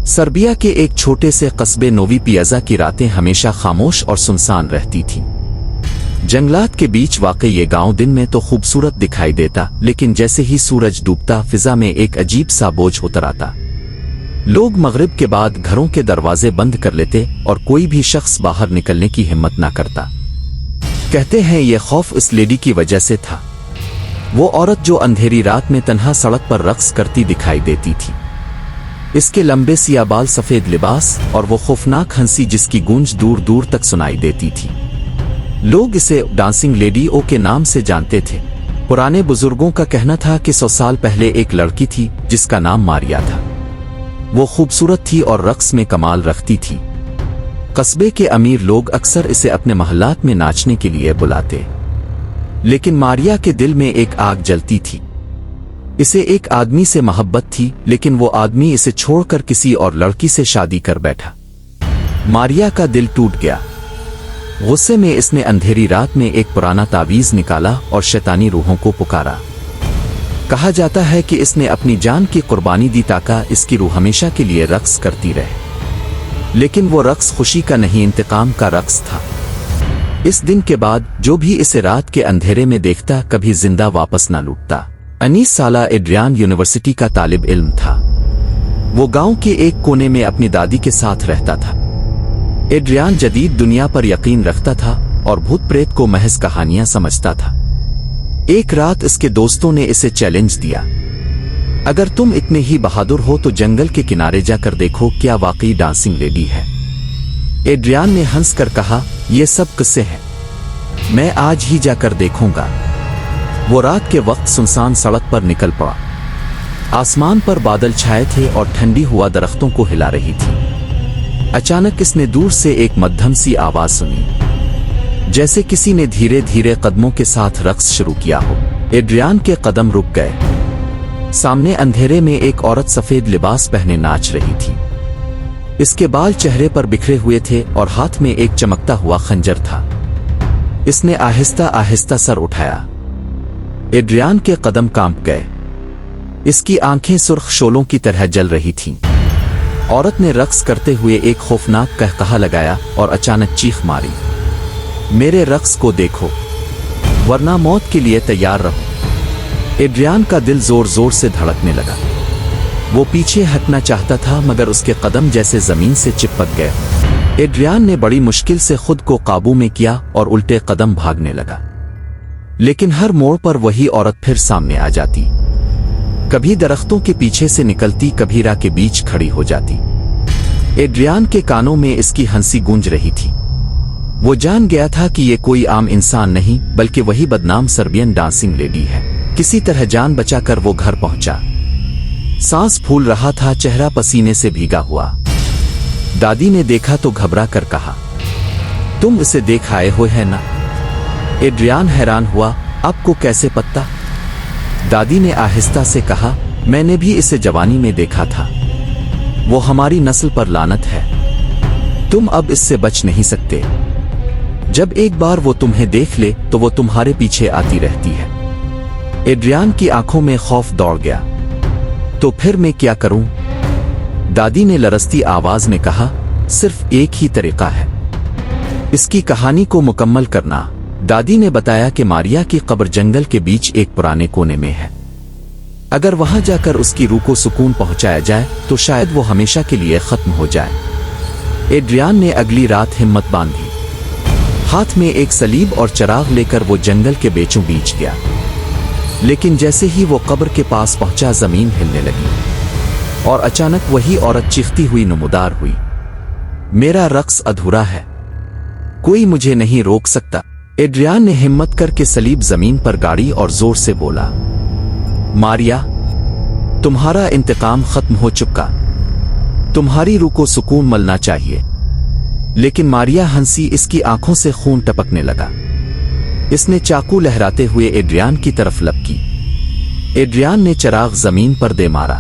Serbia के एक छोटे से कस्बे नोवी पियाजा की रातें हमेशा खामोश और सुनसान रहती थीं। जंगलात के बीच वाक़ई ये गांव दिन में तो खूबसूरत दिखाई देता, लेकिन जैसे ही सूरज डूबता फिजा में एक अजीब सा बोझ उतर आता। लोग मगरिब के बाद घरों के दरवाजे बंद कर लेते और कोई भी शख्स बाहर निकलने की हिम्मत ना करता। कहते हैं ये खौफ इस लेडी की वजह से था, वो औरत जो अंधेरी रात में तन्हा सड़क पर रक्स करती दिखाई देती थी। इसके लंबे सिया बाल, सफेद लिबास और वो खौफनाक हंसी जिसकी गूंज दूर दूर तक सुनाई देती थी। लोग इसे डांसिंग लेडी ओ के नाम से जानते थे। पुराने बुजुर्गों का कहना था कि 100 साल पहले एक लड़की थी जिसका नाम मारिया था। वो खूबसूरत थी और रक्स में कमाल रखती थी। कस्बे के अमीर लोग अक्सर इसे अपने महल्लात में नाचने के लिए बुलाते, लेकिन मारिया के दिल में एक आग जलती थी। इसे एक आदमी से मोहब्बत थी, लेकिन वो आदमी इसे छोड़कर किसी और लड़की से शादी कर बैठा। मारिया का दिल टूट गया। गुस्से में इसने अंधेरी रात में एक पुराना तावीज निकाला और शैतानी रूहों को पुकारा। कहा जाता है कि इसने अपनी जान की कुर्बानी दी ताकि इसकी रूह हमेशा के लिए रक्स करती रहे। लेकिन वो रक्स खुशी का नहीं, इंतकाम का रक्स था। इस दिन के बाद जो भी इसे रात के अंधेरे में देखता कभी जिंदा वापस ना लौटता। 19 साला एड्रियान यूनिवर्सिटी का तालिब इल्म था। वो गांव के एक कोने में अपनी दादी के साथ रहता था। एड्रियान जदीद दुनिया पर यकीन रखता था और भूत प्रेत को महज कहानियां समझता था। एक रात इसके दोस्तों ने इसे चैलेंज दिया, अगर तुम इतने ही बहादुर हो तो जंगल के किनारे जाकर देखो क्या वाकई डांसिंग लेडी है। एड्रियान ने हंसकर कहा, ये सब किस्से हैं, मैं आज ही जाकर देखूंगा। वो रात के वक्त सुनसान सड़क पर निकल पड़ा। आसमान पर बादल छाए थे और ठंडी हवा दरख्तों को हिला रही थी। अचानक इसने दूर से एक मध्यम सी आवाज सुनी, जैसे किसी ने धीरे धीरे कदमों के साथ रक्स शुरू किया हो। एड्रियान के कदम रुक गए। सामने अंधेरे में एक औरत सफेद लिबास पहने नाच रही थी। इसके बाल चेहरे पर बिखरे हुए थे और हाथ में एक चमकता हुआ खंजर था। इसने आहिस्ता आहिस्ता सर उठाया। एड्रियान के कदम कांप गए। इसकी आंखें सुर्ख शोलों की तरह जल रही थीं। औरत ने रक्स करते हुए एक खौफनाक कहकहा लगाया और अचानक चीख मारी, मेरे रक्स को देखो वरना मौत के लिए तैयार रहो। एड्रियान का दिल जोर जोर से धड़कने लगा। वो पीछे हटना चाहता था मगर उसके कदम जैसे जमीन से चिपक गए। एड्रियान ने बड़ी मुश्किल से खुद को काबू में किया और उल्टे कदम भागने लगा। लेकिन हर मोड़ पर वही औरत फिर सामने आ जाती। कभी दरख्तों के पीछे से निकलती, कभी राह के बीच खड़ी हो जाती। एड्रियान के कानों में इसकी हंसी गूंज रही थी। वो जान गया था कि ये कोई आम इंसान नहीं बल्कि वही बदनाम सर्बियन डांसिंग लेडी है। किसी तरह जान बचाकर वो घर पहुंचा। सांस फूल रहा था, चेहरा पसीने से भीगा हुआ। दादी ने देखा तो घबरा कर कहा, तुम इसे देख आए हो है ना? एड्रियान हैरान हुआ, आपको कैसे पता? दादी ने आहिस्ता से कहा, मैंने भी इसे जवानी में देखा था। वो हमारी नस्ल पर लानत है, तुम अब इससे बच नहीं सकते। जब एक बार वो तुम्हें देख ले तो वो तुम्हारे पीछे आती रहती है। एड्रियान की आंखों में खौफ दौड़ गया। तो फिर मैं क्या करूं? दादी ने लरसती आवाज में कहा, सिर्फ एक ही तरीका है, इसकी कहानी को मुकम्मल करना। दादी ने बताया कि मारिया की कब्र जंगल के बीच एक पुराने कोने में है। अगर वहां जाकर उसकी रूह को सुकून पहुंचाया जाए तो शायद वो हमेशा के लिए खत्म हो जाए। एड्रियान ने अगली रात हिम्मत बांधी। हाथ में एक सलीब और चराग लेकर वो जंगल के बीचों बीच गया। लेकिन जैसे ही वो कब्र के पास पहुंचा जमीन हिलने लगी और अचानक वही औरत चीखती हुई नमूदार हुई, मेरा रक्स अधूरा है, कोई मुझे नहीं रोक सकता। एड्रियान ने हिम्मत करके सलीब जमीन पर गाड़ी और जोर से बोला, मारिया, तुम्हारा इंतकाम खत्म हो चुका, तुम्हारी रूह को सुकून मिलना चाहिए। लेकिन मारिया हंसी, इसकी आंखों से खून टपकने लगा। इसने चाकू लहराते हुए एड्रियान की तरफ लपकी। एड्रियान ने चराग जमीन पर दे मारा।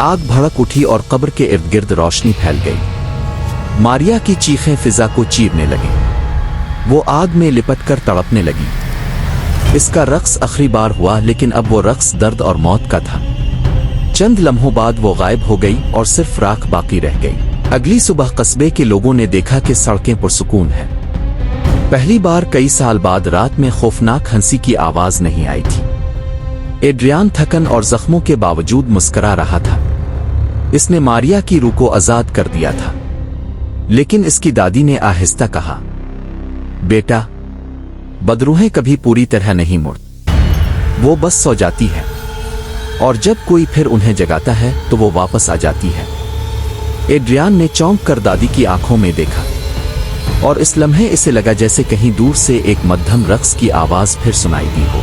आग भड़क उठी और कब्र के इर्द गिर्द रोशनी फैल गई। मारिया की चीखें फिजा को चीरने लगी। वो आग में लिपटकर तड़पने लगी। इसका रक्स आखिरी बार हुआ, लेकिन अब वो रक्स दर्द और मौत का था। चंद लम्हों बाद वो गायब हो गई और सिर्फ राख बाकी रह गई। अगली सुबह कस्बे के लोगों ने देखा कि सड़कें पुरसुकून हैं। पहली बार कई साल बाद रात में खौफनाक हंसी की आवाज नहीं आई थी। एड्रियान थकन और जख्मों के बावजूद मुस्करा रहा था। इसने मारिया की रूह को आजाद कर दिया था। लेकिन इसकी दादी ने आहिस्ता कहा, बेटा, बदरूहें कभी पूरी तरह नहीं मुड़ती, वो बस सो जाती है और जब कोई फिर उन्हें जगाता है तो वो वापस आ जाती है। एड्रियान ने चौंक कर दादी की आंखों में देखा और इस लम्हे इसे लगा जैसे कहीं दूर से एक मध्यम रक्स की आवाज फिर सुनाई दी हो।